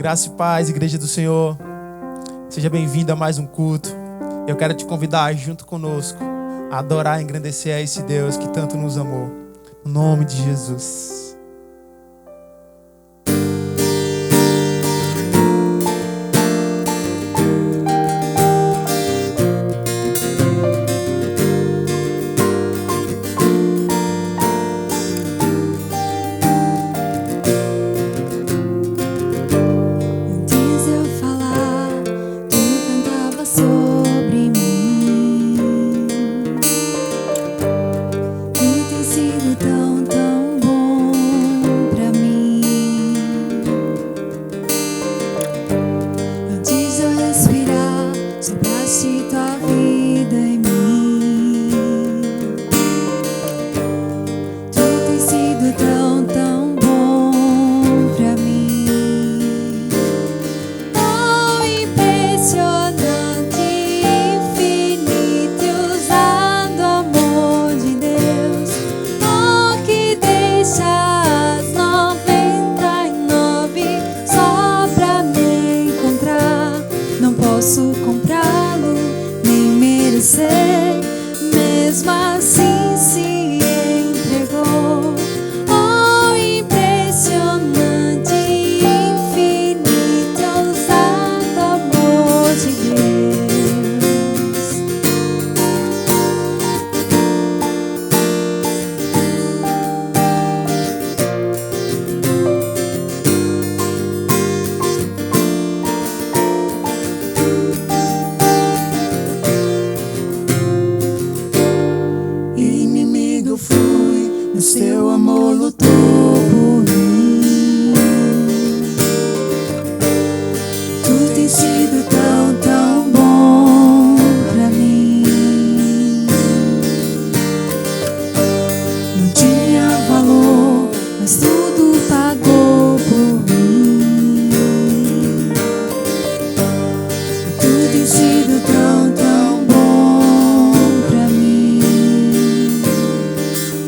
Graça e paz, Igreja do Senhor. Seja bem-vindo a mais um culto. Eu quero te convidar junto conosco a adorar e engrandecer a esse Deus que tanto nos amou. No nome de Jesus.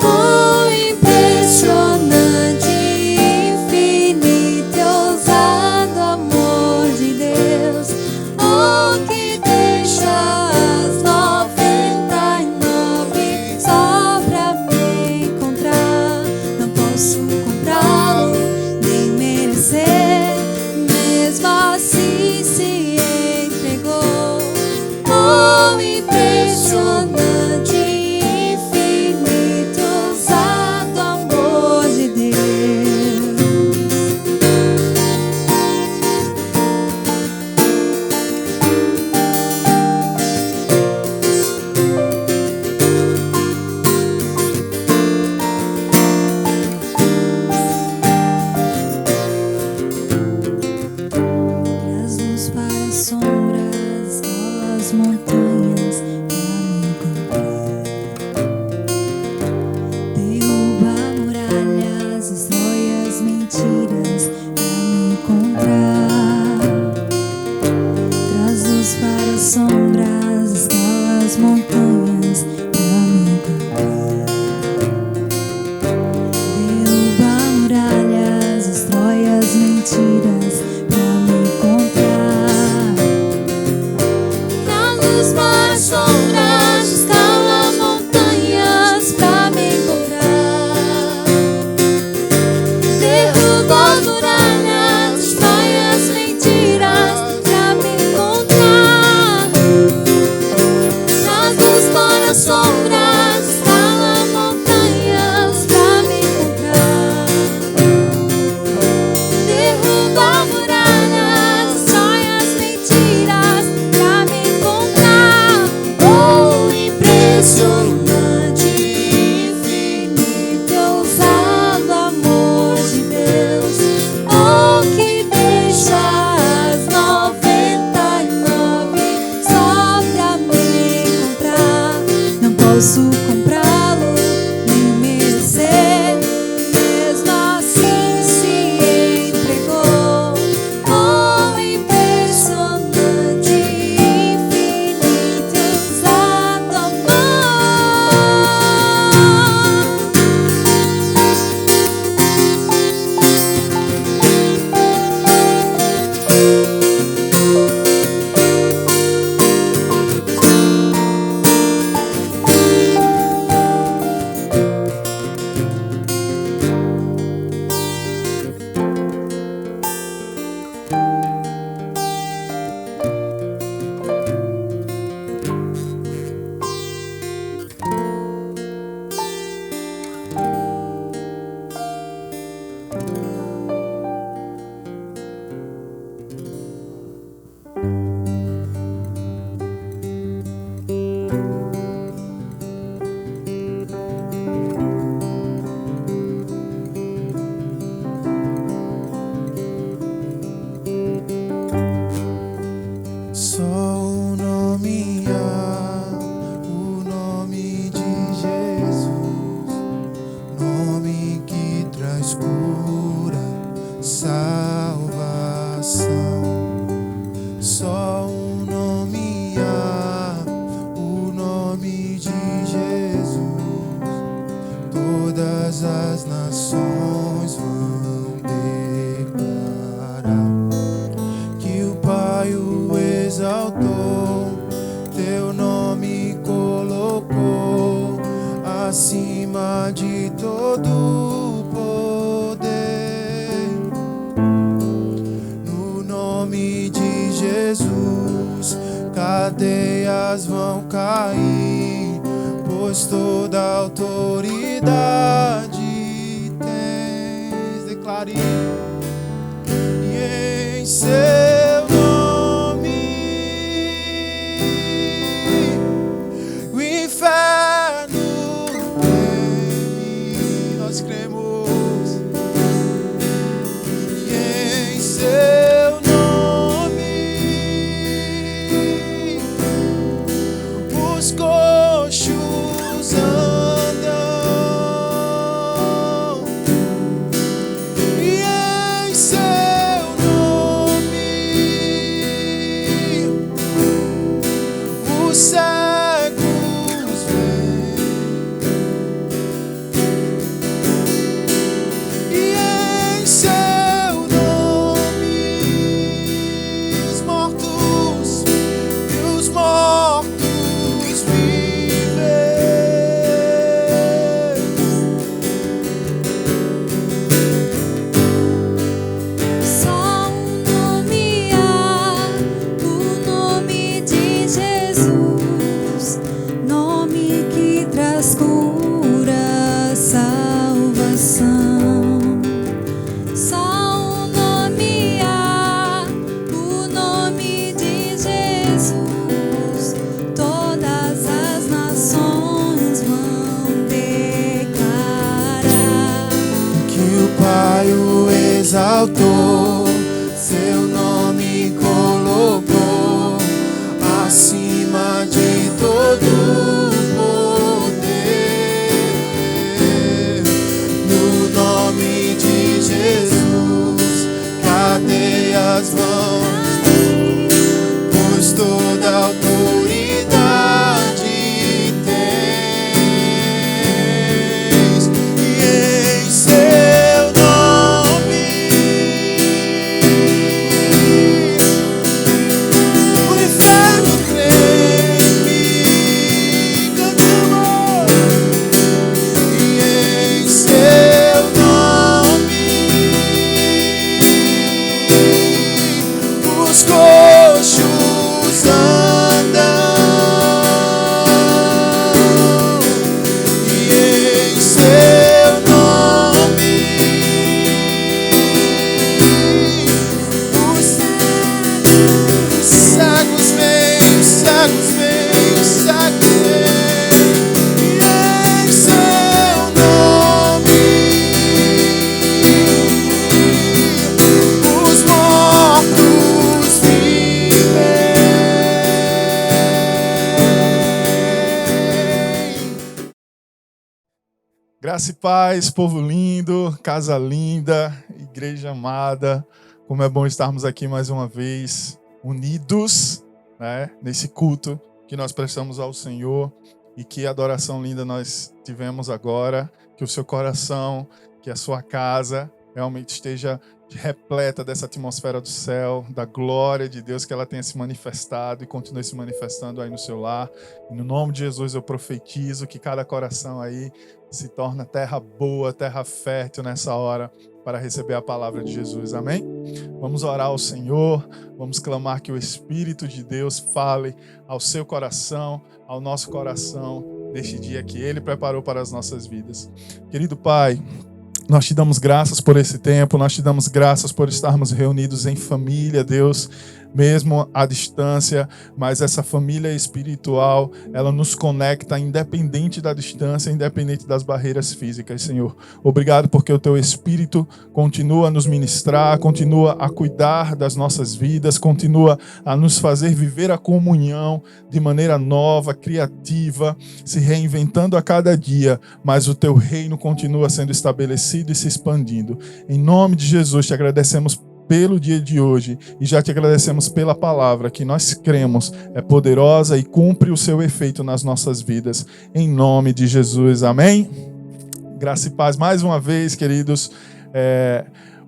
Oh, impressionante. cadeias vão cair, pois toda autoridade tens. Declare. E em seu nome o inferno teme. Nós cremos. E em seu nome os coxos andam. E em seu nome os cegos veem. E em seu nome os mortos e os mortos vivem. Só um nome há, o nome de Jesus, nome que traz cura, salvação. Só um nome há, o nome de Jesus, todas as nações vão declarar. Que o Pai o exaltou, seu nome colocou acima de todo poder. No nome de Jesus, cadeias vão, pois toda autoridade tens. E em seu nome o inferno treme. Cantamos. E em seu nome os coxos andam. E em seu nome os cegos vêm, cegos vêm, cegos vêm. E em seu nome os mortos vivem. Graça e paz, povo lindo, casa linda, igreja amada. Como é bom estarmos aqui mais uma vez, unidos, né, nesse culto que nós prestamos ao Senhor. E que adoração linda nós tivemos agora. Que o seu coração, que a sua casa realmente esteja repleta dessa atmosfera do céu, da glória de Deus, que ela tenha se manifestado e continue se manifestando aí no seu lar. E no nome de Jesus eu profetizo que cada coração aí se torna terra boa, terra fértil nessa hora para receber a palavra de Jesus. Amém? Vamos orar ao Senhor, vamos clamar que o Espírito de Deus fale ao seu coração, ao nosso coração, neste dia que Ele preparou para as nossas vidas. Querido Pai, nós te damos graças por esse tempo, nós te damos graças por estarmos reunidos em família, Deus, mesmo à distância, mas essa família espiritual, ela nos conecta independente da distância, independente das barreiras físicas, Senhor. Obrigado porque o Teu Espírito continua a nos ministrar, continua a cuidar das nossas vidas, continua a nos fazer viver a comunhão de maneira nova, criativa, se reinventando a cada dia, mas o Teu reino continua sendo estabelecido e se expandindo. Em nome de Jesus, te agradecemos pelo dia de hoje e já te agradecemos pela palavra que nós cremos é poderosa e cumpre o seu efeito nas nossas vidas. Em nome de Jesus, amém? Graça e paz mais uma vez, queridos.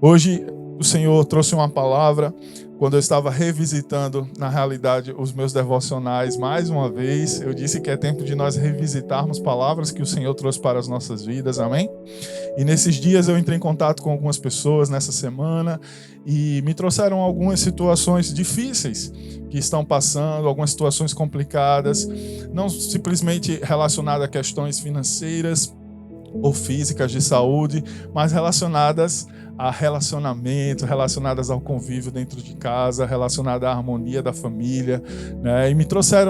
Hoje o Senhor trouxe uma palavra quando eu estava revisitando, na realidade, os meus devocionais mais uma vez. Eu disse que é tempo de nós revisitarmos palavras que o Senhor trouxe para as nossas vidas, amém? E nesses dias eu entrei em contato com algumas pessoas nessa semana e me trouxeram algumas situações difíceis que estão passando, algumas situações complicadas, não simplesmente relacionadas a questões financeiras ou físicas de saúde, mas relacionadas a relacionamento, relacionadas ao convívio dentro de casa, relacionadas à harmonia da família, né? E me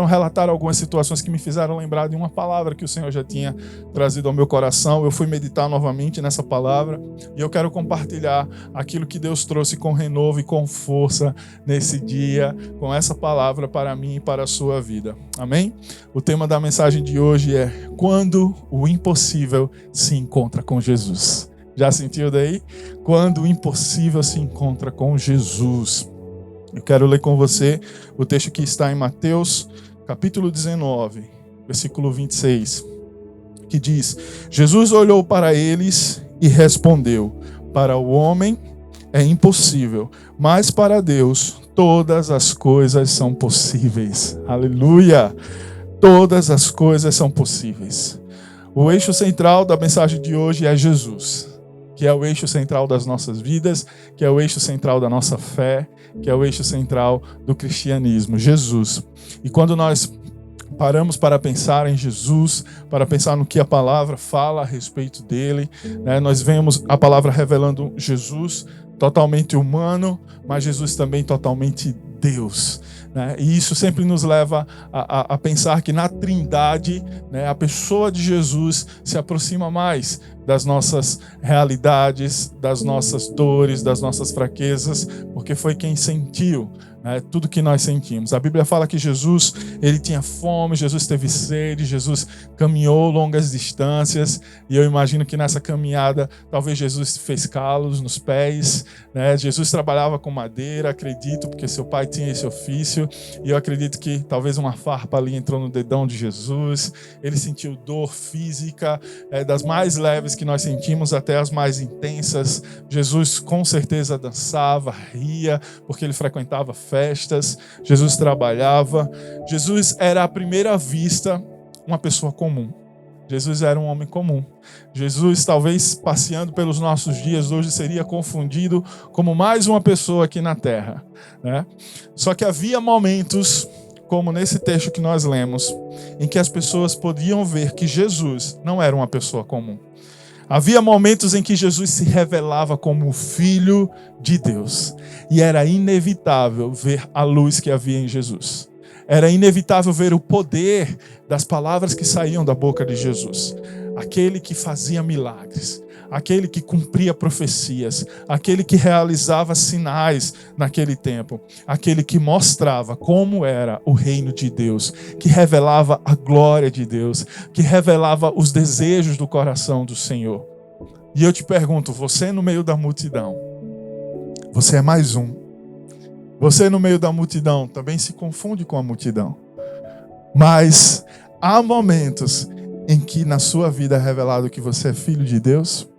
relataram algumas situações que me fizeram lembrar de uma palavra que o Senhor já tinha trazido ao meu coração. Eu fui meditar novamente nessa palavra e eu quero compartilhar aquilo que Deus trouxe com renovo e com força nesse dia, com essa palavra para mim e para a sua vida. Amém? O tema da mensagem de hoje é: quando o impossível se encontra com Jesus. Já sentiu daí? Quando o impossível se encontra com Jesus. Eu quero ler com você o texto que está em Mateus, capítulo 19, versículo 26, que diz: Jesus olhou para eles e respondeu: para o homem é impossível, mas para Deus todas as coisas são possíveis. Aleluia! Todas as coisas são possíveis. O eixo central da mensagem de hoje é Jesus, que é o eixo central das nossas vidas, que é o eixo central da nossa fé, que é o eixo central do cristianismo, Jesus. E quando nós paramos para pensar em Jesus, para pensar no que a palavra fala a respeito dele, né, nós vemos a palavra revelando Jesus totalmente humano, mas Jesus também totalmente Deus. Né? E isso sempre nos leva a pensar que na Trindade, né, a pessoa de Jesus se aproxima mais das nossas realidades, das nossas dores, das nossas fraquezas, porque foi quem sentiu, né, tudo que nós sentimos. A Bíblia fala que Jesus, ele tinha fome, Jesus teve sede, Jesus caminhou longas distâncias, e eu imagino que nessa caminhada, talvez Jesus fez calos nos pés, né? Jesus trabalhava com madeira, acredito, porque seu pai tinha esse ofício, e eu acredito que talvez uma farpa ali entrou no dedão de Jesus. Ele sentiu dor física, das mais leves que nós sentimos até as mais intensas. Jesus com certeza dançava, ria, porque ele frequentava festas. Jesus trabalhava. Jesus era à primeira vista uma pessoa comum. Jesus era um homem comum. Jesus, talvez passeando pelos nossos dias hoje, seria confundido como mais uma pessoa aqui na terra, né? Só que havia momentos, como nesse texto que nós lemos, em que as pessoas podiam ver que Jesus não era uma pessoa comum. Havia momentos em que Jesus se revelava como o Filho de Deus. E era inevitável ver a luz que havia em Jesus. Era inevitável ver o poder das palavras que saíam da boca de Jesus. Aquele que fazia milagres, aquele que cumpria profecias, aquele que realizava sinais naquele tempo, aquele que mostrava como era o reino de Deus, que revelava a glória de Deus, que revelava os desejos do coração do Senhor. E eu te pergunto, você no meio da multidão, você é mais um. Você no meio da multidão também se confunde com a multidão. Mas há momentos em que na sua vida é revelado que você é filho de Deus.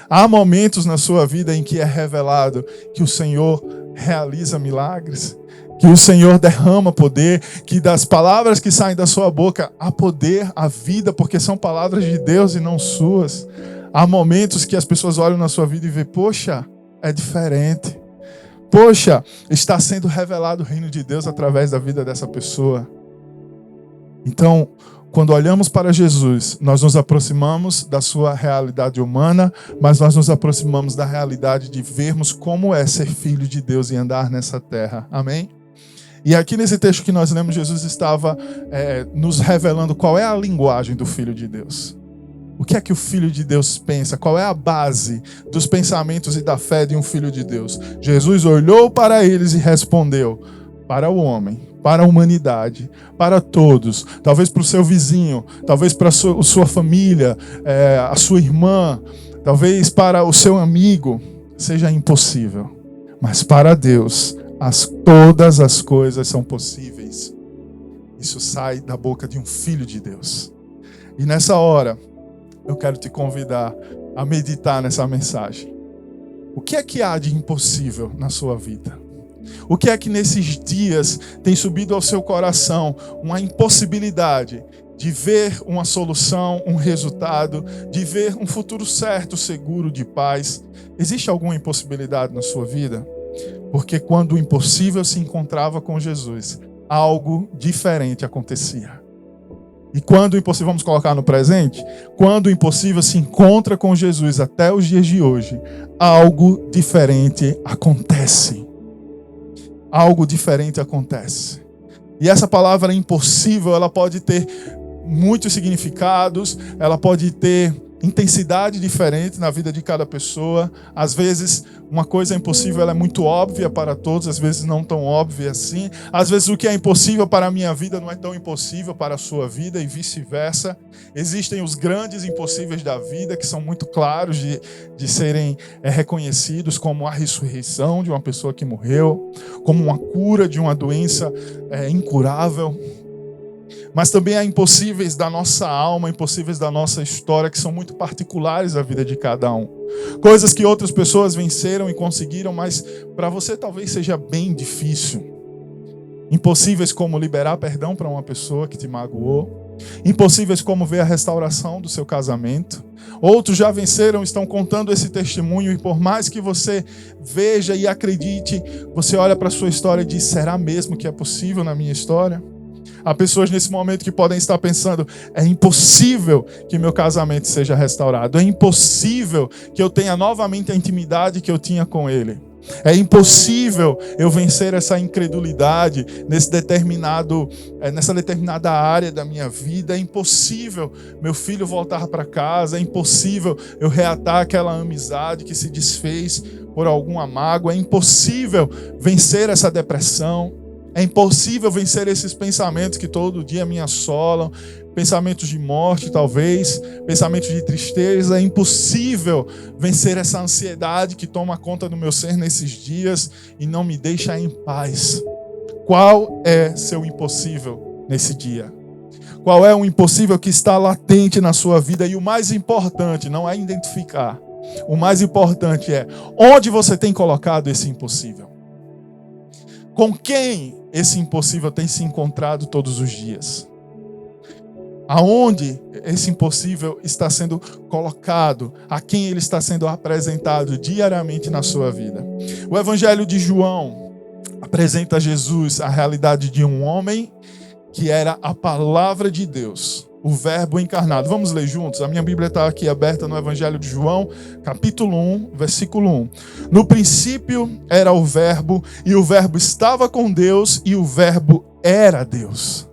Há momentos na sua vida em que é revelado que o Senhor realiza milagres, que o Senhor derrama poder, que das palavras que saem da sua boca há poder, há vida, porque são palavras de Deus e não suas. Há momentos que as pessoas olham na sua vida e veem, poxa, é diferente. Poxa, está sendo revelado o reino de Deus através da vida dessa pessoa. Então, quando olhamos para Jesus, nós nos aproximamos da sua realidade humana, mas nós nos aproximamos da realidade de vermos como é ser filho de Deus e andar nessa terra. Amém? E aqui nesse texto que nós lemos, Jesus estava nos revelando qual é a linguagem do Filho de Deus. O que é que o Filho de Deus pensa? Qual é a base dos pensamentos e da fé de um Filho de Deus? Jesus olhou para eles e respondeu: para o homem, para a humanidade, para todos, talvez para o seu vizinho, talvez para a sua família, a sua irmã, talvez para o seu amigo, seja impossível. Mas para Deus, todas as coisas são possíveis. Isso sai da boca de um Filho de Deus. E nessa hora, eu quero te convidar a meditar nessa mensagem. O que é que há de impossível na sua vida? O que é que nesses dias tem subido ao seu coração uma impossibilidade de ver uma solução, um resultado, de ver um futuro certo, seguro, de paz? Existe alguma impossibilidade na sua vida? Porque quando o impossível se encontrava com Jesus, algo diferente acontecia. E quando o impossível, vamos colocar no presente, quando o impossível se encontra com Jesus até os dias de hoje, algo diferente acontece. Algo diferente acontece. E essa palavra impossível, ela pode ter muitos significados, ela pode ter intensidade diferente na vida de cada pessoa. Às vezes, uma coisa impossível ela é muito óbvia para todos, às vezes não tão óbvia assim. Às vezes, o que é impossível para a minha vida não é tão impossível para a sua vida e vice-versa. Existem os grandes impossíveis da vida, que são muito claros de serem reconhecidos, como a ressurreição de uma pessoa que morreu, como uma cura de uma doença incurável. Mas também há impossíveis da nossa alma, impossíveis da nossa história, que são muito particulares da vida de cada um. Coisas que outras pessoas venceram e conseguiram, mas para você talvez seja bem difícil. Impossíveis como liberar perdão para uma pessoa que te magoou. Impossíveis como ver a restauração do seu casamento. Outros já venceram, estão contando esse testemunho, e por mais que você veja e acredite, você olha para a sua história e diz: será mesmo que é possível na minha história? Há pessoas nesse momento que podem estar pensando: é impossível que meu casamento seja restaurado. É impossível que eu tenha novamente a intimidade que eu tinha com ele. É impossível eu vencer essa incredulidade nessa determinada área da minha vida. É impossível meu filho voltar para casa. É impossível eu reatar aquela amizade que se desfez por alguma mágoa. É impossível vencer essa depressão. É impossível vencer esses pensamentos que todo dia me assolam, pensamentos de morte, talvez, pensamentos de tristeza. É impossível vencer essa ansiedade que toma conta do meu ser nesses dias e não me deixa em paz. Qual é seu impossível nesse dia? Qual é o impossível que está latente na sua vida? E o mais importante não é identificar. O mais importante é onde você tem colocado esse impossível. Com quem esse impossível tem se encontrado todos os dias? Aonde esse impossível está sendo colocado? A quem ele está sendo apresentado diariamente na sua vida? O Evangelho de João apresenta a Jesus a realidade de um homem que era a palavra de Deus, o Verbo encarnado. Vamos ler juntos? A minha Bíblia está aqui aberta no Evangelho de João, capítulo 1, versículo 1. No princípio era o Verbo, e o Verbo estava com Deus, e o Verbo era Deus.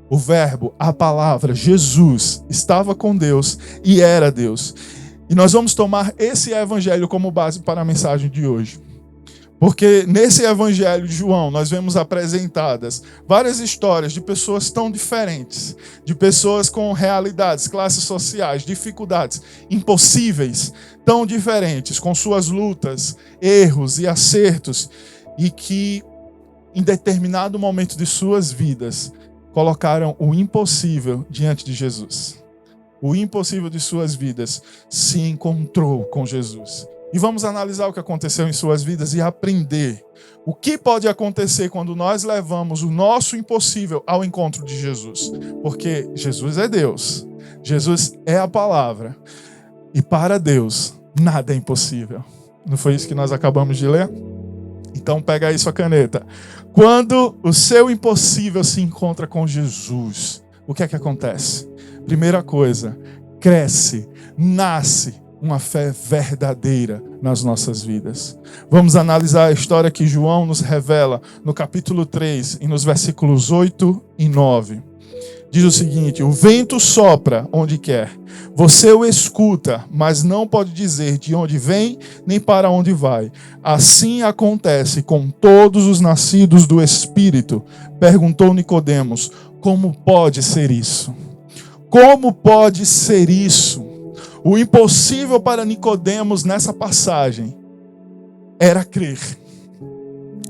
O Verbo, a palavra, Jesus, estava com Deus e era Deus. E nós vamos tomar esse Evangelho como base para a mensagem de hoje. Porque nesse Evangelho de João nós vemos apresentadas várias histórias de pessoas tão diferentes, de pessoas com realidades, classes sociais, dificuldades, impossíveis, tão diferentes, com suas lutas, erros e acertos, e que em determinado momento de suas vidas colocaram o impossível diante de Jesus. O impossível de suas vidas se encontrou com Jesus. E vamos analisar o que aconteceu em suas vidas e aprender o que pode acontecer quando nós levamos o nosso impossível ao encontro de Jesus. Porque Jesus é Deus, Jesus é a palavra, e para Deus nada é impossível. Não foi isso que nós acabamos de ler? Então pega aí sua caneta. Quando o seu impossível se encontra com Jesus, o que é que acontece? Primeira coisa, cresce, nasce uma fé verdadeira nas nossas vidas. Vamos analisar a história que João nos revela no capítulo 3 e nos versículos 8 e 9. Diz o seguinte: o vento sopra onde quer, você o escuta, mas não pode dizer de onde vem nem para onde vai. Assim acontece com todos os nascidos do Espírito. Perguntou Nicodemos: como pode ser isso? Como pode ser isso? O impossível para Nicodemos nessa passagem era crer.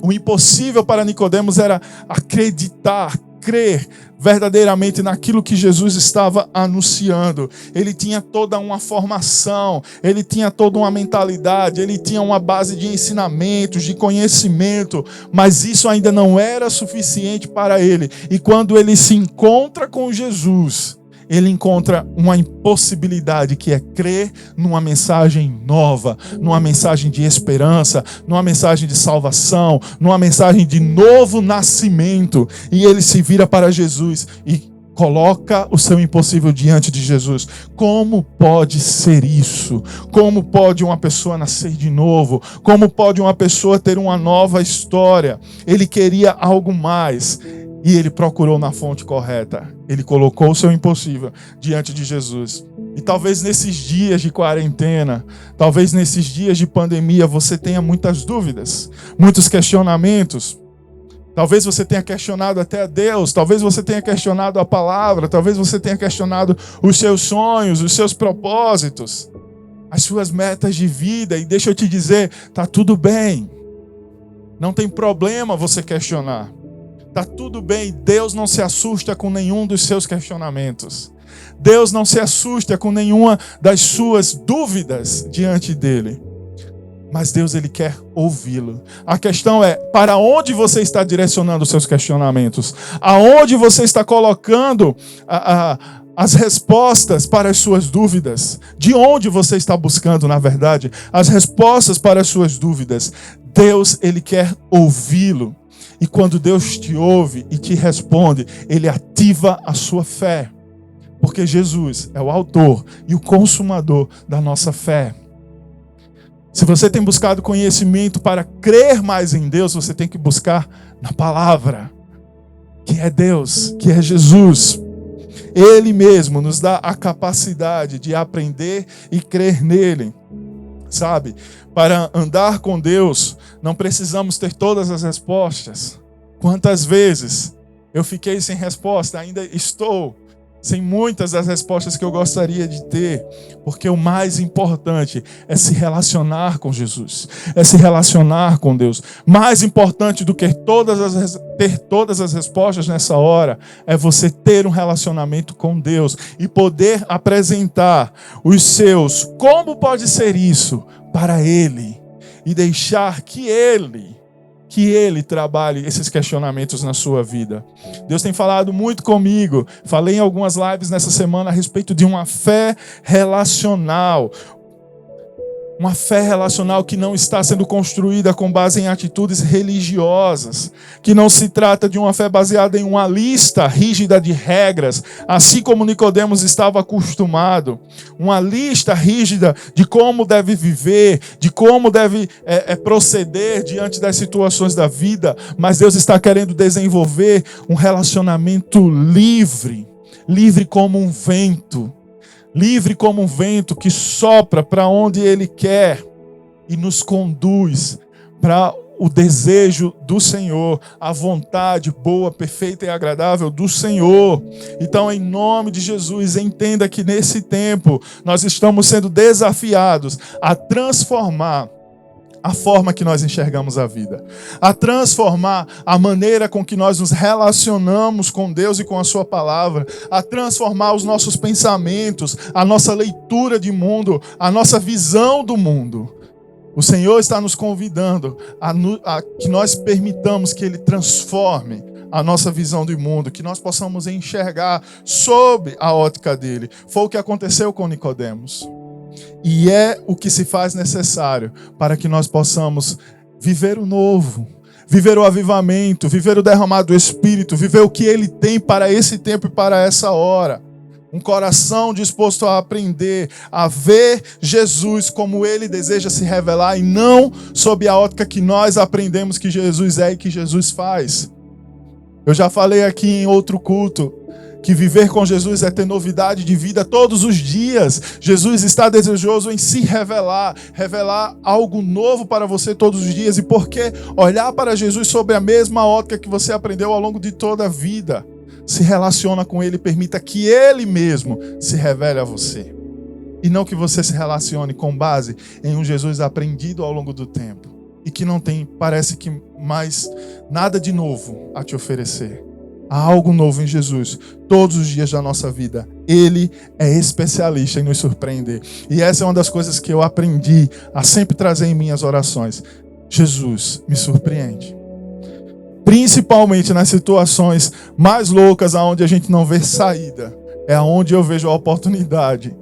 O impossível para Nicodemos era acreditar, crer verdadeiramente naquilo que Jesus estava anunciando. Ele tinha toda uma formação, ele tinha toda uma mentalidade, ele tinha uma base de ensinamentos, de conhecimento, mas isso ainda não era suficiente para ele. E quando ele se encontra com Jesus, ele encontra uma impossibilidade, que é crer numa mensagem nova, numa mensagem de esperança, numa mensagem de salvação, numa mensagem de novo nascimento. E ele se vira para Jesus e coloca o seu impossível diante de Jesus. Como pode ser isso? Como pode uma pessoa nascer de novo? Como pode uma pessoa ter uma nova história? Ele queria algo mais. E ele procurou na fonte correta. Ele colocou o seu impossível diante de Jesus. E talvez nesses dias de quarentena, talvez nesses dias de pandemia, você tenha muitas dúvidas, muitos questionamentos. Talvez você tenha questionado até a Deus, talvez você tenha questionado a palavra, talvez você tenha questionado os seus sonhos, os seus propósitos, as suas metas de vida. E deixa eu te dizer, tá tudo bem. Não tem problema você questionar. Tá tudo bem, Deus não se assusta com nenhum dos seus questionamentos. Deus não se assusta com nenhuma das suas dúvidas diante dele. Mas Deus, ele quer ouvi-lo. A questão é, para onde você está direcionando os seus questionamentos? Aonde você está colocando as respostas para as suas dúvidas? De onde você está buscando, na verdade, as respostas para as suas dúvidas? Deus, ele quer ouvi-lo. E quando Deus te ouve e te responde, ele ativa a sua fé. Porque Jesus é o autor e o consumador da nossa fé. Se você tem buscado conhecimento para crer mais em Deus, você tem que buscar na palavra, que é Deus, que é Jesus. Ele mesmo nos dá a capacidade de aprender e crer nele. Sabe? Para andar com Deus, não precisamos ter todas as respostas. Quantas vezes eu fiquei sem resposta, ainda estou sem muitas das respostas que eu gostaria de ter, porque o mais importante é se relacionar com Jesus, é se relacionar com Deus. Mais importante do que ter todas as respostas nessa hora, é você ter um relacionamento com Deus e poder apresentar os seus, como pode ser isso, para Ele, e deixar que Ele trabalhe esses questionamentos na sua vida. Deus tem falado muito comigo. Falei em algumas lives nessa semana a respeito de uma fé relacional. Uma fé relacional que não está sendo construída com base em atitudes religiosas. Que não se trata de uma fé baseada em uma lista rígida de regras, assim como Nicodemos estava acostumado. Uma lista rígida de como deve viver, de como deve proceder diante das situações da vida. Mas Deus está querendo desenvolver um relacionamento livre. Livre como um vento. Livre como um vento que sopra para onde Ele quer e nos conduz para o desejo do Senhor, a vontade boa, perfeita e agradável do Senhor. Então, em nome de Jesus, entenda que nesse tempo nós estamos sendo desafiados a transformar a forma que nós enxergamos a vida, a transformar a maneira com que nós nos relacionamos com Deus e com a sua palavra, a transformar os nossos pensamentos, a nossa leitura de mundo, a nossa visão do mundo. O Senhor está nos convidando a que nós permitamos que Ele transforme a nossa visão do mundo, que nós possamos enxergar sob a ótica dele. Foi o que aconteceu com Nicodemos. E é o que se faz necessário para que nós possamos viver o novo, viver o avivamento, viver o derramado do Espírito, viver o que Ele tem para esse tempo e para essa hora. Um coração disposto a aprender, a ver Jesus como Ele deseja se revelar e não sob a ótica que nós aprendemos que Jesus é e que Jesus faz. Eu já falei aqui em outro culto que viver com Jesus é ter novidade de vida todos os dias. Jesus está desejoso em se revelar algo novo para você todos os dias. E por que olhar para Jesus sob a mesma ótica que você aprendeu ao longo de toda a vida? Se relaciona com Ele, permita que Ele mesmo se revele a você. E não que você se relacione com base em um Jesus aprendido ao longo do tempo. E que não tem, parece que mais nada de novo a te oferecer. Há algo novo em Jesus todos os dias da nossa vida. Ele é especialista em nos surpreender. E essa é uma das coisas que eu aprendi a sempre trazer em minhas orações. Jesus me surpreende. Principalmente nas situações mais loucas, onde a gente não vê saída. É onde eu vejo a oportunidade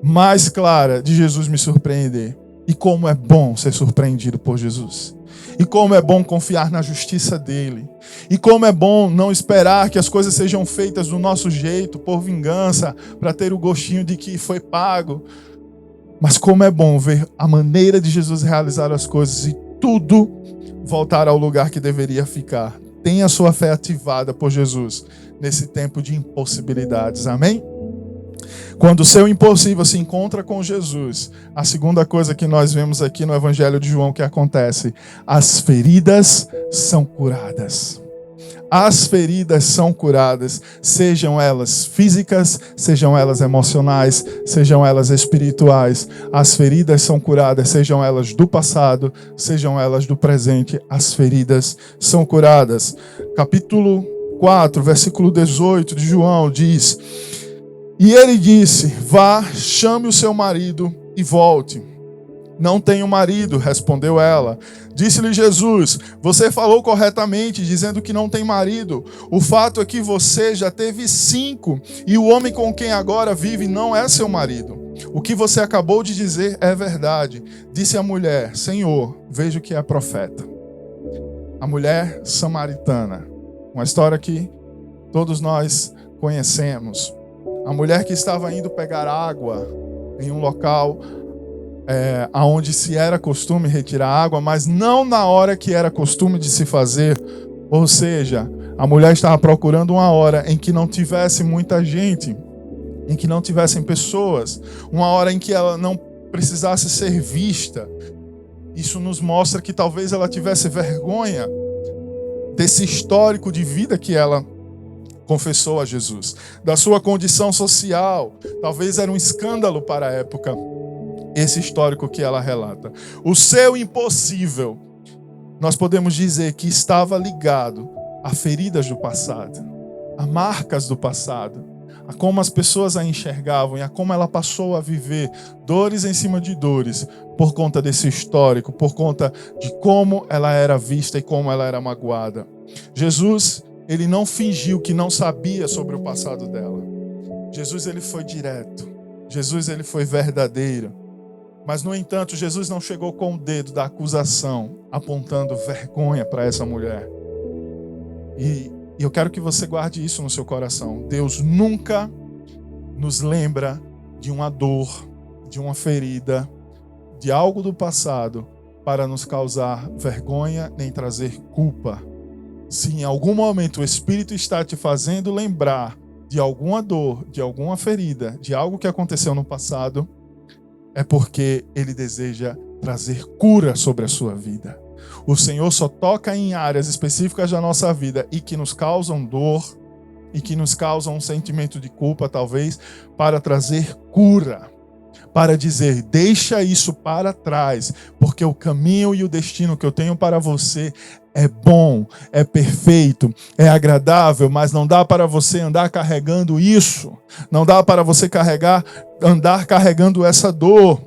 mais clara de Jesus me surpreender. E como é bom ser surpreendido por Jesus. E como é bom confiar na justiça dele. E como é bom não esperar que as coisas sejam feitas do nosso jeito, por vingança, para ter o gostinho de que foi pago. Mas como é bom ver a maneira de Jesus realizar as coisas e tudo voltar ao lugar que deveria ficar. Tenha a sua fé ativada por Jesus nesse tempo de impossibilidades. Amém? Quando o seu impossível se encontra com Jesus, a segunda coisa que nós vemos aqui no Evangelho de João que acontece, as feridas são curadas. As feridas são curadas, sejam elas físicas, sejam elas emocionais, sejam elas espirituais. As feridas são curadas, sejam elas do passado, sejam elas do presente. As feridas são curadas. Capítulo 4, versículo 18 de João diz: e ele disse, vá, chame o seu marido e volte. Não tenho marido, respondeu ela. Disse-lhe Jesus, você falou corretamente, dizendo que não tem marido. O fato é que você já teve 5, e o homem com quem agora vive não é seu marido. O que você acabou de dizer é verdade. Disse a mulher, Senhor, vejo que é profeta. A mulher samaritana, uma história que todos nós conhecemos. A mulher que estava indo pegar água em um local onde se era costume retirar água, mas não na hora que era costume de se fazer. Ou seja, a mulher estava procurando uma hora em que não tivesse muita gente, em que não tivessem pessoas, uma hora em que ela não precisasse ser vista. Isso nos mostra que talvez ela tivesse vergonha desse histórico de vida que ela confessou a Jesus, da sua condição social. Talvez era um escândalo para a época esse histórico que ela relata. O seu impossível, nós podemos dizer que estava ligado a feridas do passado, a marcas do passado, a como as pessoas a enxergavam e a como ela passou a viver dores em cima de dores por conta desse histórico, por conta de como ela era vista e como ela era magoada. Jesus, ele não fingiu que não sabia sobre o passado dela. Jesus, ele foi direto. Jesus, ele foi verdadeiro. Mas, no entanto, Jesus não chegou com o dedo da acusação, apontando vergonha para essa mulher. E eu quero que você guarde isso no seu coração. Deus nunca nos lembra de uma dor, de uma ferida, de algo do passado, para nos causar vergonha nem trazer culpa. Se em algum momento o Espírito está te fazendo lembrar de alguma dor, de alguma ferida, de algo que aconteceu no passado, é porque Ele deseja trazer cura sobre a sua vida. O Senhor só toca em áreas específicas da nossa vida e que nos causam dor e que nos causam um sentimento de culpa, talvez, para trazer cura. Para dizer, deixa isso para trás, porque o caminho e o destino que eu tenho para você é bom, é perfeito, é agradável, mas não dá para você andar carregando isso. Não dá para você andar carregando essa dor.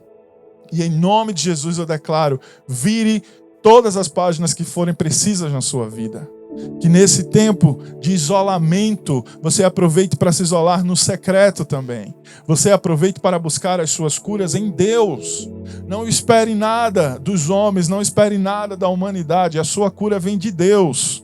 E em nome de Jesus eu declaro, vire todas as páginas que forem precisas na sua vida. Que nesse tempo de isolamento, você aproveite para se isolar no secreto também. Você aproveite para buscar as suas curas em Deus. Não espere nada dos homens, não espere nada da humanidade. A sua cura vem de Deus.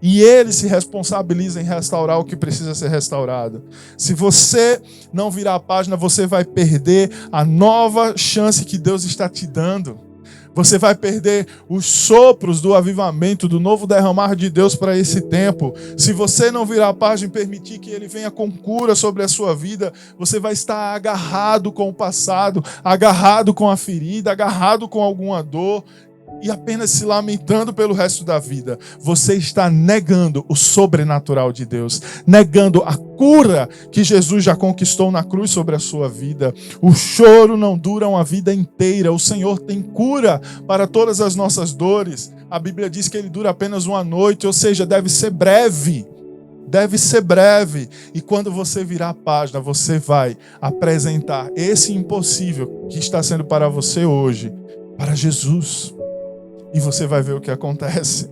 E Ele se responsabiliza em restaurar o que precisa ser restaurado. Se você não virar a página, você vai perder a nova chance que Deus está te dando. Você vai perder os sopros do avivamento, do novo derramar de Deus para esse tempo. Se você não virar a página e permitir que Ele venha com cura sobre a sua vida, você vai estar agarrado com o passado, agarrado com a ferida, agarrado com alguma dor e apenas se lamentando pelo resto da vida. Você está negando o sobrenatural de Deus, negando a cura que Jesus já conquistou na cruz sobre a sua vida. O choro não dura uma vida inteira. O Senhor tem cura para todas as nossas dores. A Bíblia diz que Ele dura apenas uma noite, ou seja, deve ser breve. deve ser breve. E quando você virar a página, você vai apresentar esse impossível que está sendo para você hoje, para Jesus. E você vai ver o que acontece.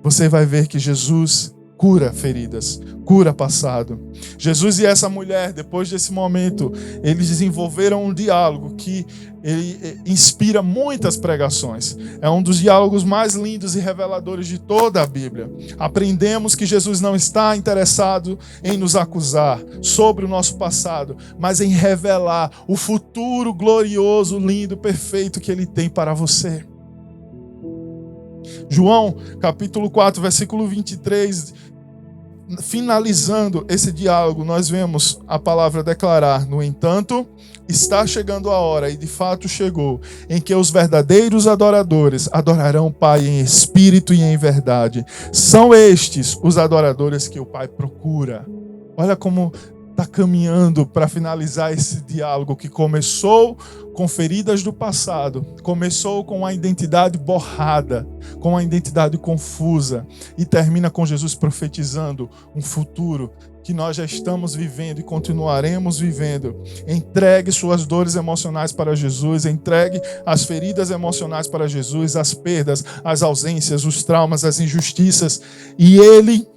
Você vai ver que Jesus cura feridas, cura passado. Jesus e essa mulher, depois desse momento, eles desenvolveram um diálogo que ele inspira muitas pregações. É um dos diálogos mais lindos e reveladores de toda a Bíblia. Aprendemos que Jesus não está interessado em nos acusar sobre o nosso passado, mas em revelar o futuro glorioso, lindo, perfeito que Ele tem para você. João, capítulo 4, versículo 23, finalizando esse diálogo, nós vemos a palavra declarar: no entanto, está chegando a hora, e de fato chegou, em que os verdadeiros adoradores adorarão o Pai em espírito e em verdade. São estes os adoradores que o Pai procura. Olha como está caminhando para finalizar esse diálogo que começou com feridas do passado, começou com a identidade borrada, com a identidade confusa, e termina com Jesus profetizando um futuro que nós já estamos vivendo e continuaremos vivendo. Entregue suas dores emocionais para Jesus, entregue as feridas emocionais para Jesus, as perdas, as ausências, os traumas, as injustiças, e Ele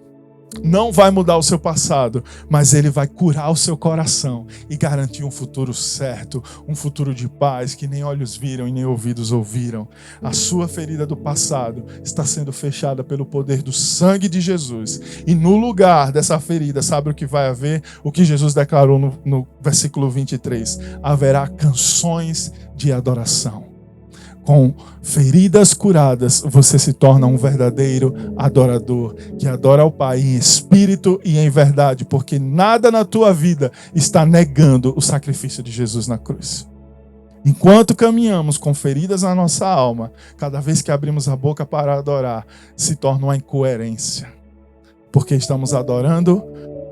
não vai mudar o seu passado, mas Ele vai curar o seu coração e garantir um futuro certo, um futuro de paz que nem olhos viram e nem ouvidos ouviram. A sua ferida do passado está sendo fechada pelo poder do sangue de Jesus, e no lugar dessa ferida, sabe o que vai haver? O que Jesus declarou no versículo 23: haverá canções de adoração. Com feridas curadas, você se torna um verdadeiro adorador, que adora ao Pai em espírito e em verdade, porque nada na tua vida está negando o sacrifício de Jesus na cruz. Enquanto caminhamos com feridas na nossa alma, cada vez que abrimos a boca para adorar, se torna uma incoerência, porque estamos adorando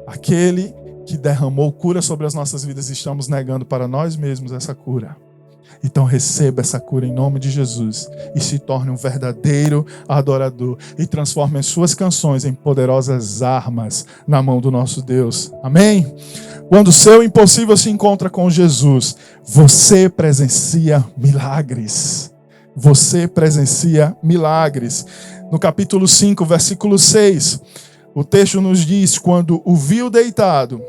aquele que derramou cura sobre as nossas vidas e estamos negando para nós mesmos essa cura. Então receba essa cura em nome de Jesus e se torne um verdadeiro adorador e transforme as suas canções em poderosas armas na mão do nosso Deus. Amém? Quando o seu impossível se encontra com Jesus, você presencia milagres. Você presencia milagres. No capítulo 5, versículo 6, o texto nos diz: quando o viu deitado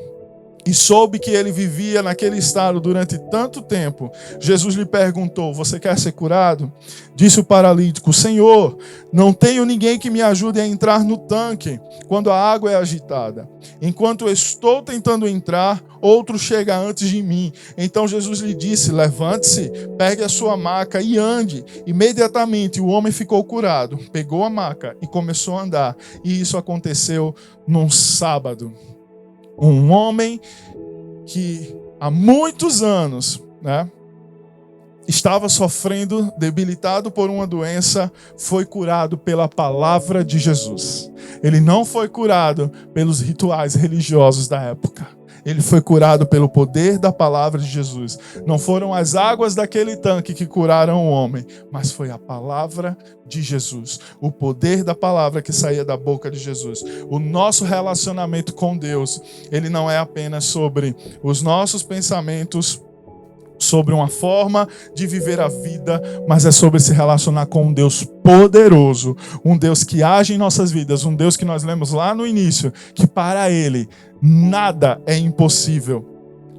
e soube que ele vivia naquele estado durante tanto tempo, Jesus lhe perguntou: você quer ser curado? Disse o paralítico: Senhor, não tenho ninguém que me ajude a entrar no tanque quando a água é agitada. Enquanto eu estou tentando entrar, outro chega antes de mim. Então Jesus lhe disse: levante-se, pegue a sua maca e ande. Imediatamente o homem ficou curado, pegou a maca e começou a andar. E isso aconteceu num sábado. Um homem que há muitos anos, estava sofrendo, debilitado por uma doença, foi curado pela palavra de Jesus. Ele não foi curado pelos rituais religiosos da época. Ele foi curado pelo poder da palavra de Jesus. Não foram as águas daquele tanque que curaram o homem, mas foi a palavra de Jesus. O poder da palavra que saía da boca de Jesus. O nosso relacionamento com Deus, ele não é apenas sobre os nossos pensamentos, sobre uma forma de viver a vida, mas é sobre se relacionar com um Deus poderoso, um Deus que age em nossas vidas, um Deus que nós lemos lá no início, que para Ele nada é impossível.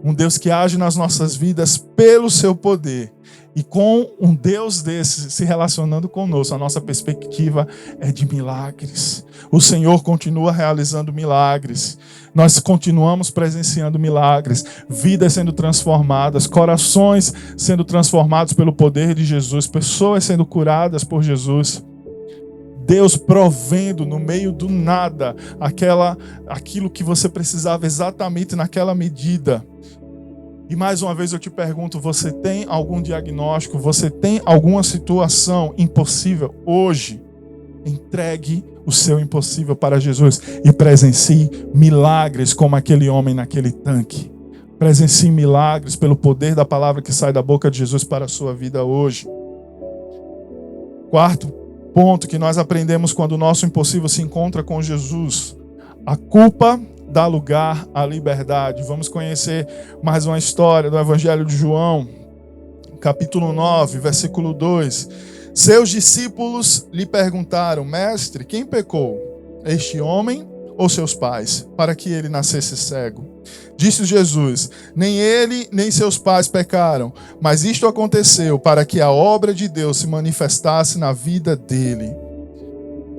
Um Deus que age nas nossas vidas pelo seu poder. E com um Deus desse se relacionando conosco, a nossa perspectiva é de milagres. O Senhor continua realizando milagres. Nós continuamos presenciando milagres. Vidas sendo transformadas, corações sendo transformados pelo poder de Jesus, pessoas sendo curadas por Jesus. Deus provendo no meio do nada aquilo que você precisava exatamente naquela medida. E mais uma vez eu te pergunto: você tem algum diagnóstico? Você tem alguma situação impossível hoje? Entregue o seu impossível para Jesus e presencie milagres como aquele homem naquele tanque. Presencie milagres pelo poder da palavra que sai da boca de Jesus para a sua vida hoje. Quarto ponto que nós aprendemos quando o nosso impossível se encontra com Jesus: A culpa dá lugar à liberdade. Vamos conhecer mais uma história do Evangelho de João, capítulo 9, versículo 2. Seus discípulos lhe perguntaram: Mestre, quem pecou, este homem ou seus pais, para que ele nascesse cego? Disse Jesus: nem ele nem seus pais pecaram, mas isto aconteceu para que a obra de Deus se manifestasse na vida dele.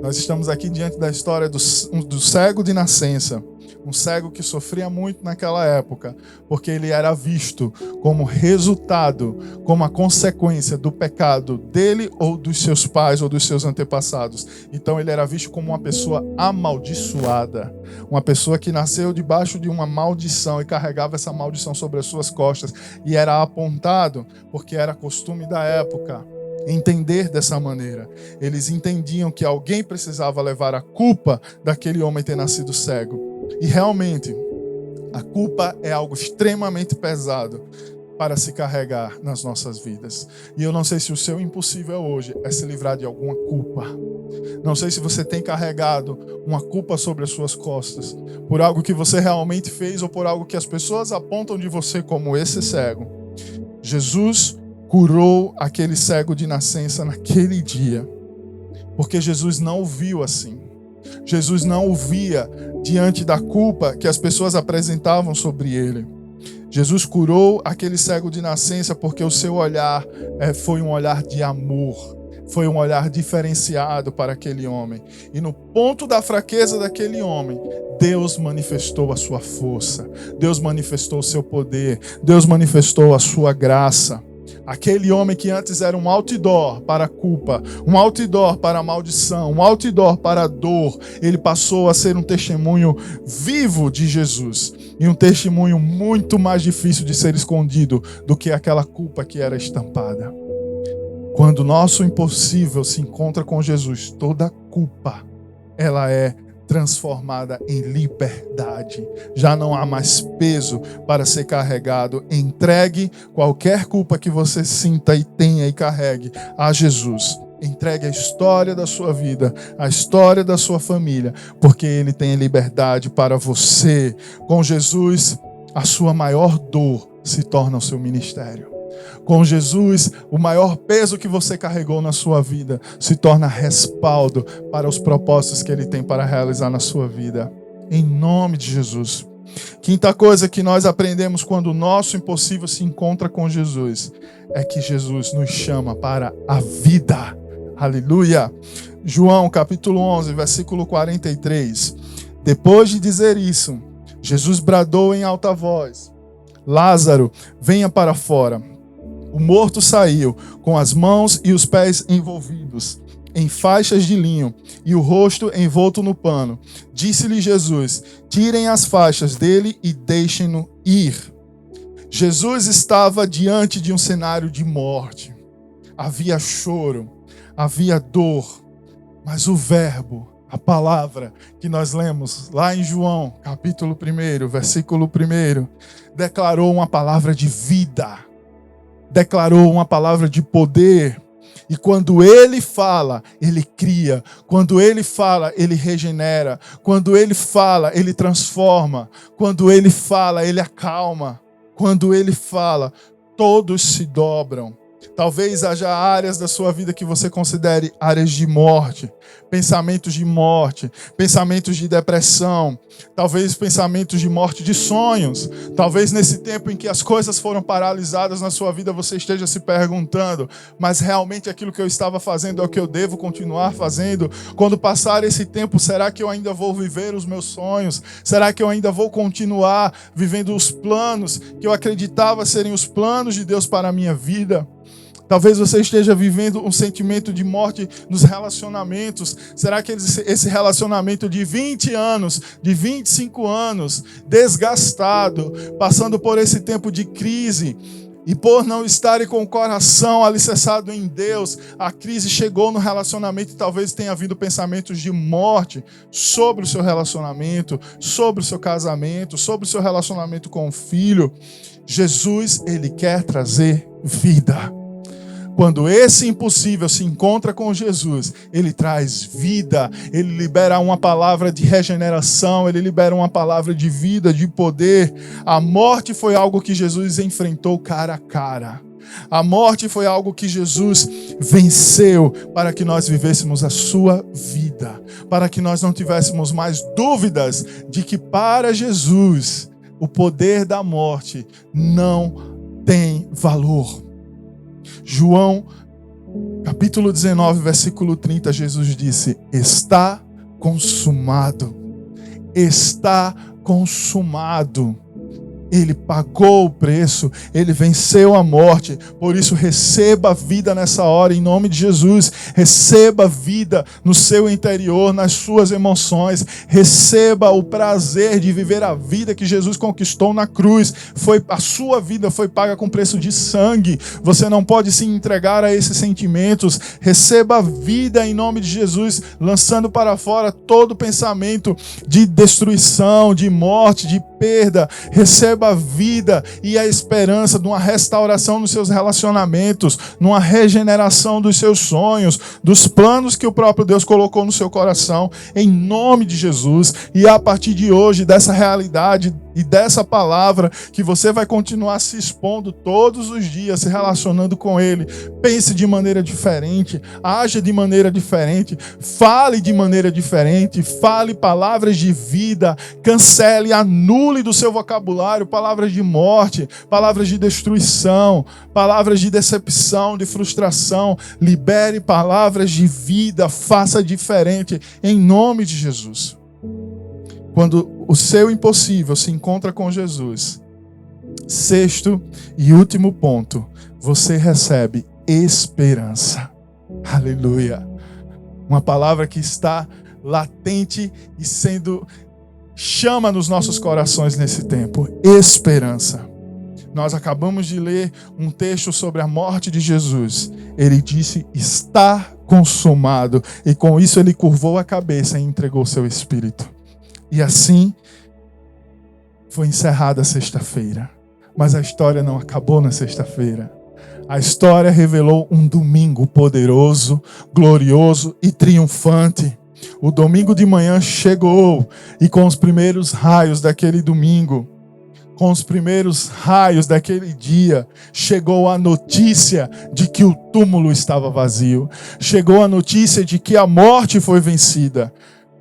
Nós estamos aqui diante da história do cego de nascença. Um cego que sofria muito naquela época, porque ele era visto como resultado, como a consequência do pecado dele ou dos seus pais ou dos seus antepassados. Então ele era visto como uma pessoa amaldiçoada, uma pessoa que nasceu debaixo de uma maldição e carregava essa maldição sobre as suas costas, e era apontado, porque era costume da época, entender dessa maneira. Eles entendiam que alguém precisava levar a culpa daquele homem ter nascido cego. E realmente, a culpa é algo extremamente pesado para se carregar nas nossas vidas. E eu não sei se o seu impossível hoje é se livrar de alguma culpa. Não sei se você tem carregado uma culpa sobre as suas costas, por algo que você realmente fez ou por algo que as pessoas apontam de você como esse cego. Jesus curou aquele cego de nascença naquele dia, porque Jesus não o viu assim. Jesus não o via diante da culpa que as pessoas apresentavam sobre ele. Jesus curou aquele cego de nascença porque o seu olhar foi um olhar de amor, foi um olhar diferenciado para aquele homem. E no ponto da fraqueza daquele homem, Deus manifestou a sua força, Deus manifestou o seu poder, Deus manifestou a sua graça. Aquele homem que antes era um outdoor para a culpa, um outdoor para a maldição, um outdoor para a dor, ele passou a ser um testemunho vivo de Jesus. E um testemunho muito mais difícil de ser escondido do que aquela culpa que era estampada. Quando o nosso impossível se encontra com Jesus, toda culpa, ela é transformada em liberdade. Já não há mais peso para ser carregado. Entregue qualquer culpa que você sinta e tenha e carregue a Jesus. Entregue a história da sua vida, a história da sua família, porque Ele tem liberdade para você. Com Jesus, a sua maior dor se torna o seu ministério. Com Jesus, o maior peso que você carregou na sua vida se torna respaldo para os propósitos que Ele tem para realizar na sua vida. Em nome de Jesus. Quinta coisa que nós aprendemos quando o nosso impossível se encontra com Jesus é que Jesus nos chama para a vida. Aleluia! João capítulo 11, versículo 43. Depois de dizer isso, Jesus bradou em alta voz: Lázaro, venha para fora. O morto saiu, com as mãos e os pés envolvidos em faixas de linho e o rosto envolto no pano. Disse-lhe Jesus: tirem as faixas dele e deixem-no ir. Jesus estava diante de um cenário de morte. Havia choro, havia dor, mas o verbo, a palavra que nós lemos lá em João, capítulo 1, versículo 1, declarou uma palavra de vida. Declarou uma palavra de poder. E quando Ele fala, Ele cria. Quando Ele fala, Ele regenera. Quando Ele fala, Ele transforma. Quando Ele fala, Ele acalma. Quando Ele fala, todos se dobram. Talvez haja áreas da sua vida que você considere áreas de morte, pensamentos de depressão, talvez pensamentos de morte de sonhos. Talvez nesse tempo em que as coisas foram paralisadas na sua vida, você esteja se perguntando: mas realmente aquilo que eu estava fazendo é o que eu devo continuar fazendo? Quando passar esse tempo, será que eu ainda vou viver os meus sonhos? Será que eu ainda vou continuar vivendo os planos que eu acreditava serem os planos de Deus para a minha vida? Talvez você esteja vivendo um sentimento de morte nos relacionamentos. Será que esse relacionamento de 20 anos, de 25 anos, desgastado, passando por esse tempo de crise, e por não estarem com o coração alicerçado em Deus, a crise chegou no relacionamento e talvez tenha havido pensamentos de morte sobre o seu relacionamento, sobre o seu casamento, sobre o seu relacionamento com o filho? Jesus, Ele quer trazer vida. Quando esse impossível se encontra com Jesus, ele traz vida, ele libera uma palavra de regeneração, ele libera uma palavra de vida, de poder. A morte foi algo que Jesus enfrentou cara a cara. A morte foi algo que Jesus venceu para que nós vivêssemos a sua vida, para que nós não tivéssemos mais dúvidas de que para Jesus o poder da morte não tem valor. João, capítulo 19, versículo 30, Jesus disse: está consumado. Está consumado. Ele pagou o preço, ele venceu a morte. Por isso, receba vida nessa hora, em nome de Jesus. Receba vida no seu interior, nas suas emoções. Receba o prazer de viver a vida que Jesus conquistou na cruz. A sua vida foi paga com preço de sangue. Você não pode se entregar a esses sentimentos. Receba vida em nome de Jesus, lançando para fora todo pensamento de destruição, de morte, de perda. Receba a vida e a esperança de uma restauração nos seus relacionamentos, numa regeneração dos seus sonhos, dos planos que o próprio Deus colocou no seu coração, em nome de Jesus. E a partir de hoje, dessa realidade e dessa palavra, que você vai continuar se expondo todos os dias, se relacionando com Ele. Pense de maneira diferente, haja de maneira diferente, fale de maneira diferente, fale palavras de vida, cancele, anule do seu vocabulário palavras de morte, palavras de destruição, palavras de decepção, de frustração. Libere palavras de vida, faça diferente, em nome de Jesus. Quando o seu impossível se encontra com Jesus, sexto e último ponto, você recebe esperança. Aleluia. Uma palavra que está latente e chama nos nossos corações nesse tempo. Esperança. Nós acabamos de ler um texto sobre a morte de Jesus. Ele disse: está consumado. E com isso ele curvou a cabeça e entregou seu espírito. E assim foi encerrada a sexta-feira. Mas a história não acabou na sexta-feira. A história revelou um domingo poderoso, glorioso e triunfante. O domingo de manhã chegou, e com os primeiros raios daquele domingo, com os primeiros raios daquele dia, chegou a notícia de que o túmulo estava vazio. Chegou a notícia de que a morte foi vencida.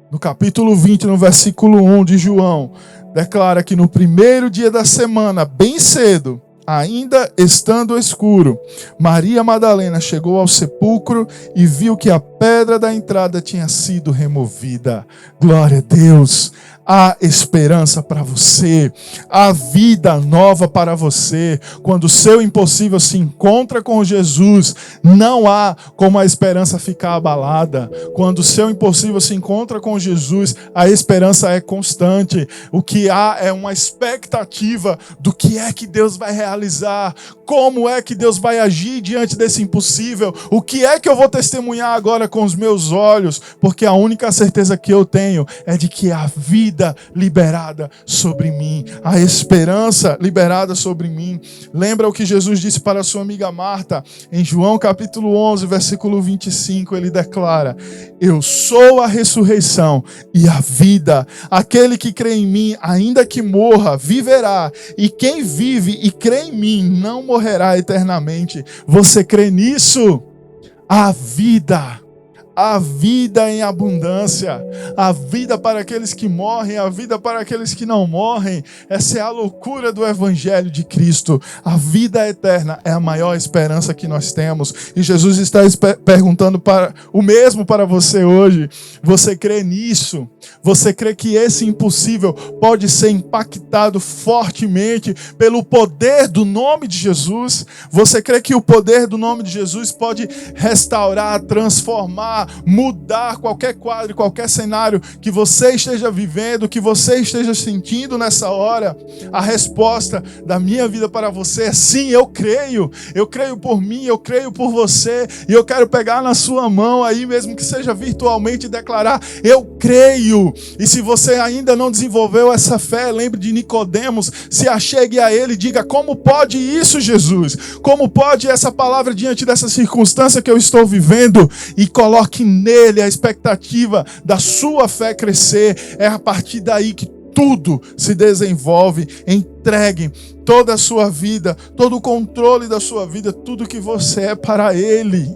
No capítulo 20, no versículo 1 de João, declara que no primeiro dia da semana, bem cedo, ainda estando escuro, Maria Madalena chegou ao sepulcro e viu que a pedra da entrada tinha sido removida. Glória a Deus! Há esperança para você, há vida nova para você. Quando o seu impossível se encontra com Jesus, não há como a esperança ficar abalada. Quando o seu impossível se encontra com Jesus, a esperança é constante. O que há é uma expectativa do que é que Deus vai realizar, como é que Deus vai agir diante desse impossível, o que é que eu vou testemunhar agora com os meus olhos, porque a única certeza que eu tenho é de que a vida liberada sobre mim, a esperança liberada sobre mim. Lembra o que Jesus disse para a sua amiga Marta? Em João capítulo 11, versículo 25, ele declara: eu sou a ressurreição e a vida. Aquele que crê em mim, ainda que morra, viverá. E quem vive e crê em mim, não morrerá eternamente. Você crê nisso? A vida em abundância, a vida para aqueles que morrem, a vida para aqueles que não morrem. Essa é a loucura do Evangelho de Cristo. A vida eterna é a maior esperança que nós temos, e Jesus está perguntando o mesmo para você hoje. Você crê nisso? Você crê que esse impossível pode ser impactado fortemente pelo poder do nome de Jesus? Você crê que o poder do nome de Jesus pode restaurar, transformar, transformar, mudar qualquer quadro, qualquer cenário que você esteja vivendo, que você esteja sentindo nessa hora. A resposta da minha vida para você é sim, eu creio. Eu creio por mim, eu creio por você. E eu quero pegar na sua mão aí, mesmo que seja virtualmente, e declarar: eu creio. E se você ainda não desenvolveu essa fé, lembre de Nicodemos, se achegue a ele e diga: como pode isso, Jesus? Como pode essa palavra diante dessa circunstância que eu estou vivendo? E coloque nele a expectativa da sua fé crescer. É a partir daí que tudo se desenvolve. Entregue toda a sua vida, todo o controle da sua vida, tudo que você é para ele.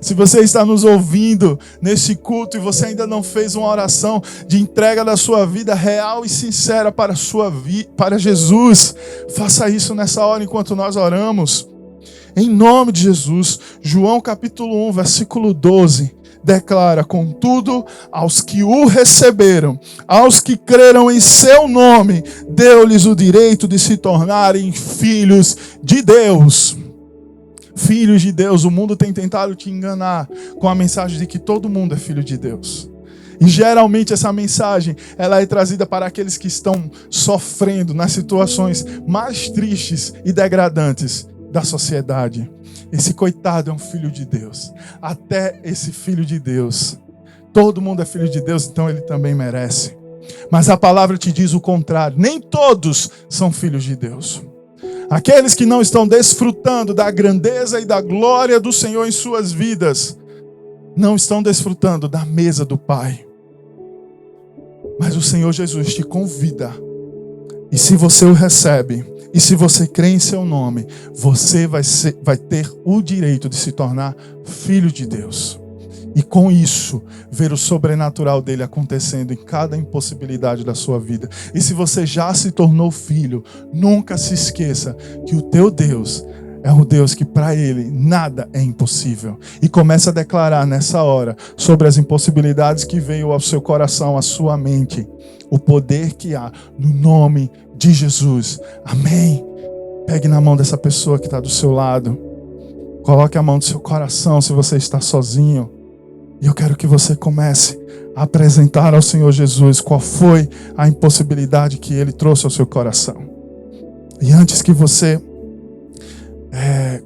Se você está nos ouvindo nesse culto e você ainda não fez uma oração de entrega da sua vida real e sincera para Jesus, faça isso nessa hora enquanto nós oramos. Em nome de Jesus. João capítulo 1, versículo 12, declara: contudo, aos que o receberam, aos que creram em seu nome, deu-lhes o direito de se tornarem filhos de Deus. Filhos de Deus. O mundo tem tentado te enganar com a mensagem de que todo mundo é filho de Deus. E geralmente essa mensagem, ela é trazida para aqueles que estão sofrendo nas situações mais tristes e degradantes da sociedade. Esse coitado é um filho de Deus. Até esse filho de Deus. Todo mundo é filho de Deus, então ele também merece. Mas a palavra te diz o contrário. Nem todos são filhos de Deus. Aqueles que não estão desfrutando da grandeza e da glória do Senhor em suas vidas, não estão desfrutando da mesa do Pai. Mas o Senhor Jesus te convida. E se você o recebe, e se você crê em seu nome, você vai ter o direito de se tornar filho de Deus. E com isso, ver o sobrenatural dele acontecendo em cada impossibilidade da sua vida. E se você já se tornou filho, nunca se esqueça que o teu Deus é um Deus que para ele nada é impossível. E comece a declarar nessa hora sobre as impossibilidades que veio ao seu coração, à sua mente. O poder que há no nome de Jesus. Amém? Pegue na mão dessa pessoa que está do seu lado. Coloque a mão do seu coração se você está sozinho. E eu quero que você comece a apresentar ao Senhor Jesus qual foi a impossibilidade que Ele trouxe ao seu coração. E antes que você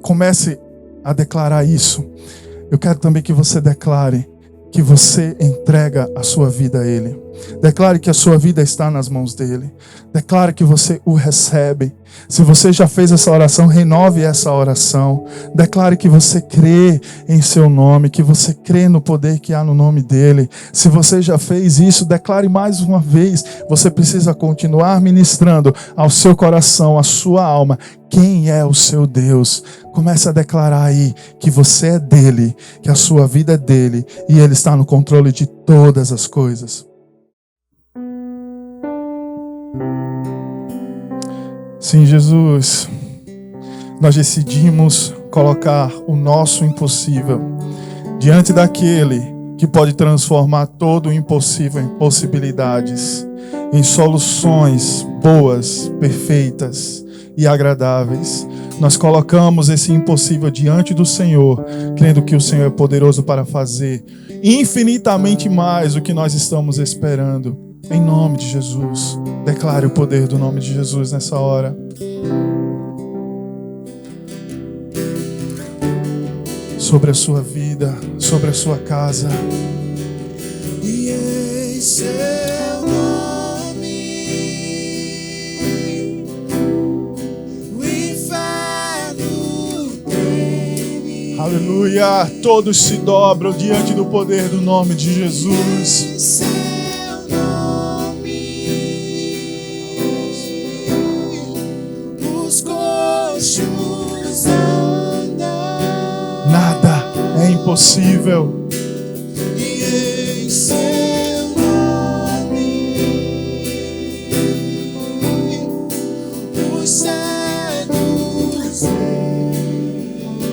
comece a declarar isso, eu quero também que você declare que você entrega a sua vida a Ele. Declare que a sua vida está nas mãos dEle. Declare que você o recebe. Se você já fez essa oração, renove essa oração. Declare que você crê em seu nome, que você crê no poder que há no nome dEle. Se você já fez isso, declare mais uma vez. Você precisa continuar ministrando ao seu coração, à sua alma, quem é o seu Deus. Comece a declarar aí que você é dEle, que a sua vida é dEle e Ele está no controle de todas as coisas. Sim, Jesus, nós decidimos colocar o nosso impossível diante daquele que pode transformar todo o impossível em possibilidades, em soluções boas, perfeitas e agradáveis. Nós colocamos esse impossível diante do Senhor, crendo que o Senhor é poderoso para fazer infinitamente mais do que nós estamos esperando. Em nome de Jesus, declare o poder do nome de Jesus nessa hora. Sobre a sua vida, sobre a sua casa. E em seu nome o inferno treme. Aleluia! Todos se dobram diante do poder do nome de Jesus. Nada é impossível. E em seu nome os cegos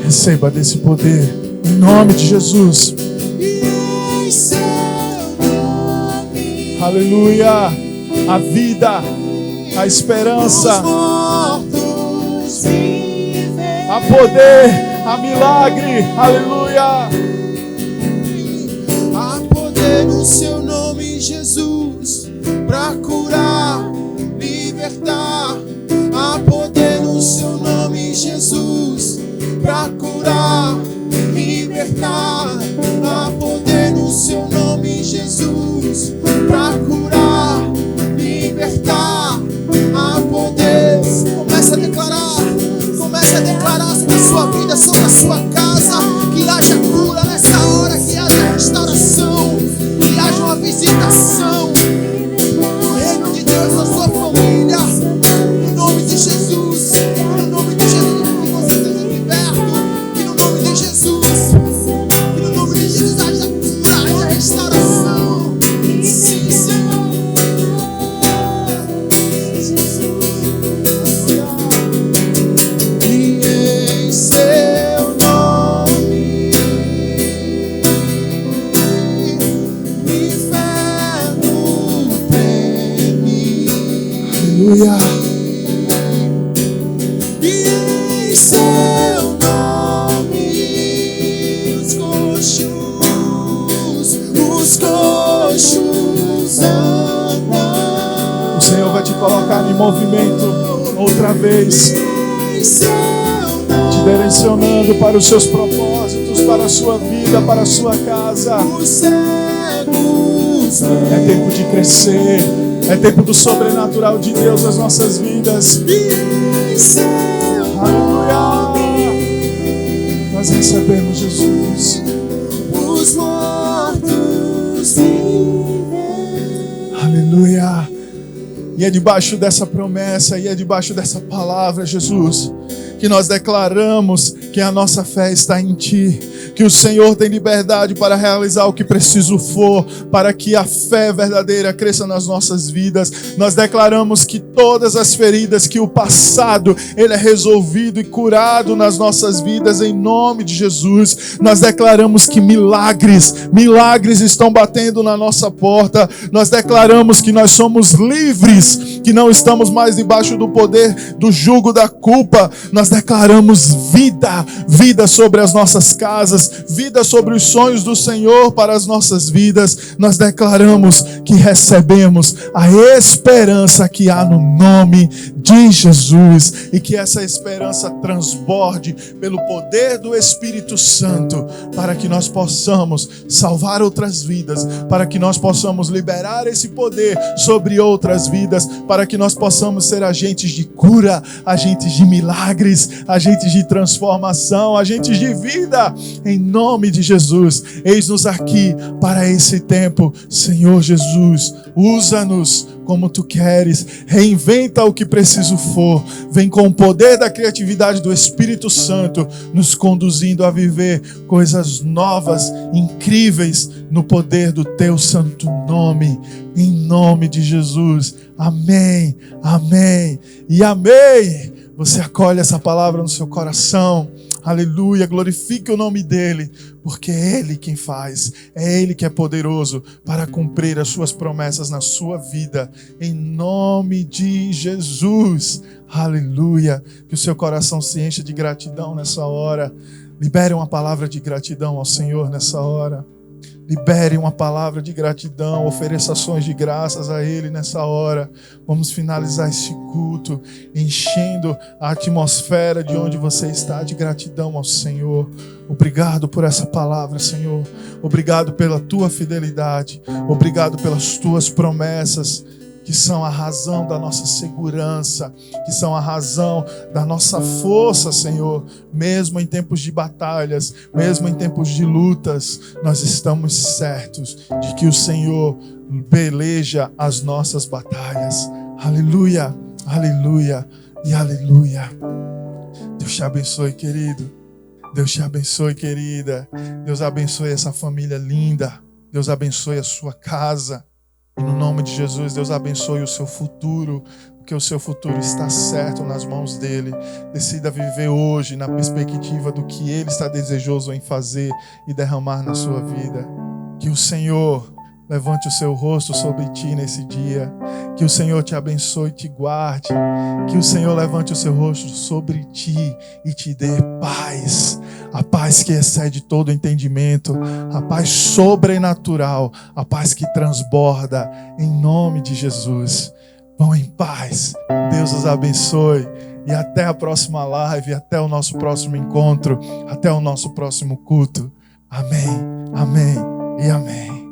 receba desse poder em nome de Jesus. e em seu nome Aleluia! A vida, a esperança, os mortos vivem. a poder, a milagre. Aleluia! poder no seu nome, Jesus, pra curar, libertar. Há poder no seu nome, Jesus, pra curar, libertar. Há poder no seu nome, Jesus, pra curar, libertar. Há poder. Comece a declarar sobre a sua vida, sobre a sua casa, que haja cura nessa hora, que haja restauração, que haja uma visitação do reino de Deus na sua família. Em nome de Jesus, no nome de Jesus, que você seja liberto, que no nome de Jesus, que no nome de Jesus haja cura, haja restauração. Sim, Senhor. E em seu nome, o inferno treme. Aleluia. E em seu nome, os coxos andam. O Senhor vai te colocar em movimento outra vez, Em seu te direcionando para os seus propósitos, para a sua vida, para a sua casa. os cegos É tempo de crescer, é tempo do sobrenatural de Deus nas nossas vidas. e em seu Aleluia! Nós recebemos Jesus. os mortos vivem. Aleluia! E é debaixo dessa promessa, e é debaixo dessa palavra, Jesus, que nós declaramos que a nossa fé está em Ti, que o Senhor tem liberdade para realizar o que preciso for, para que a fé verdadeira cresça nas nossas vidas. Nós declaramos que todas as feridas, que o passado, ele é resolvido e curado nas nossas vidas, em nome de Jesus. Nós declaramos que milagres estão batendo na nossa porta. Nós declaramos que nós somos livres, que não estamos mais debaixo do poder, do jugo da culpa. Nós declaramos vida sobre as nossas casas, vida sobre os sonhos do Senhor para as nossas vidas. Nós declaramos que recebemos a esperança que há no nome de Jesus, e que essa esperança transborde pelo poder do Espírito Santo, para que nós possamos salvar outras vidas, para que nós possamos liberar esse poder sobre outras vidas, para que nós possamos ser agentes de cura, agentes de milagres, agentes de transformação, agentes de vida, em nome de Jesus. Eis-nos aqui para esse tempo, Senhor Jesus. Usa-nos como Tu queres, reinventa o que preciso for, vem com o poder da criatividade do Espírito Santo, nos conduzindo a viver coisas novas, incríveis, no poder do Teu santo nome, em nome de Jesus. Amém, amém e amém. Você acolhe essa palavra no seu coração. Aleluia, glorifique o nome dEle, porque é Ele quem faz, é Ele que é poderoso para cumprir as suas promessas na sua vida, em nome de Jesus. Aleluia, que o seu coração se encha de gratidão nessa hora. Libere uma palavra de gratidão ao Senhor nessa hora. Libere uma palavra de gratidão, ofereça ações de graças a Ele nessa hora. Vamos finalizar esse culto enchendo a atmosfera de onde você está de gratidão ao Senhor. Obrigado por essa palavra, Senhor. Obrigado pela Tua fidelidade. Obrigado pelas Tuas promessas, que são a razão da nossa segurança, que são a razão da nossa força, Senhor. Mesmo em tempos de batalhas, mesmo em tempos de lutas, nós estamos certos de que o Senhor peleja as nossas batalhas. Aleluia, aleluia e aleluia. Deus te abençoe, querido. Deus te abençoe, querida. Deus abençoe essa família linda. Deus abençoe a sua casa. E no nome de Jesus, Deus abençoe o seu futuro, porque o seu futuro está certo nas mãos dEle. Decida viver hoje na perspectiva do que Ele está desejoso em fazer e derramar na sua vida. Que o Senhor levante o seu rosto sobre ti nesse dia. Que o Senhor te abençoe e te guarde. Que o Senhor levante o seu rosto sobre ti e te dê paz. a paz que excede todo entendimento, a paz sobrenatural, a paz que transborda, em nome de Jesus. Vão em paz, Deus os abençoe, e até a próxima live, até o nosso próximo encontro, até o nosso próximo culto. Amém, amém e amém.